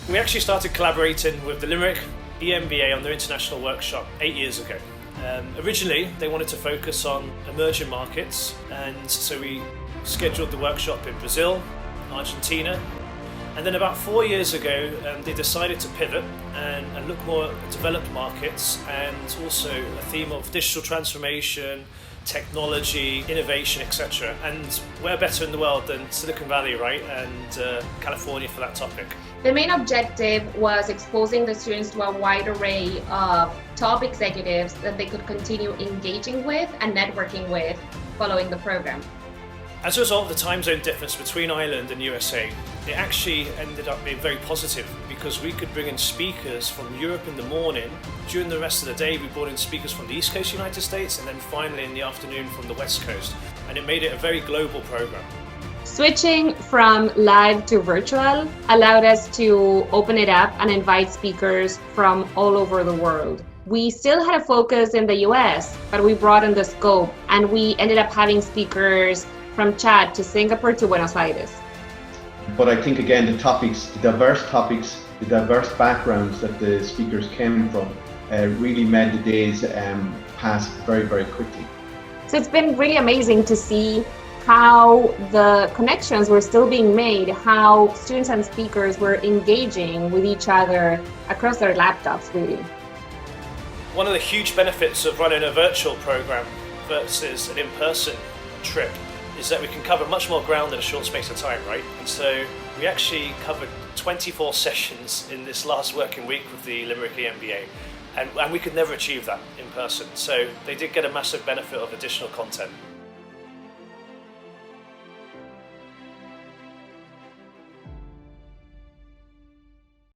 We actually started collaborating with the Limerick EMBA on their international workshop 8 years ago. Originally, they wanted to focus on emerging markets, and so we scheduled the workshop in Brazil, Argentina, and then about 4 years ago, they decided to pivot and look more at developed markets, and also a theme of digital transformation, technology, innovation, etc. And where better in the world than Silicon Valley, right? And California for that topic. The main objective was exposing the students to a wide array of top executives that they could continue engaging with and networking with following the program. As a result of the time zone difference between Ireland and USA, it actually ended up being very positive because we could bring in speakers from Europe in the morning. During the rest of the day, we brought in speakers from the East Coast United States, and then finally in the afternoon from the West Coast. And it made it a very global program. Switching from live to virtual allowed us to open it up and invite speakers from all over the world. We still had a focus in the US, but we broadened the scope, and we ended up having speakers from Chad to Singapore to Buenos Aires. But I think again the diverse backgrounds that the speakers came from really made the days pass very, very quickly. So it's been really amazing to see how the connections were still being made, how students and speakers were engaging with each other across their laptops, really. One of the huge benefits of running a virtual program versus an in-person trip is that we can cover much more ground in a short space of time, right? And so we actually covered 24 sessions in this last working week with the Limerick EMBA, and we could never achieve that in person. So they did get a massive benefit of additional content.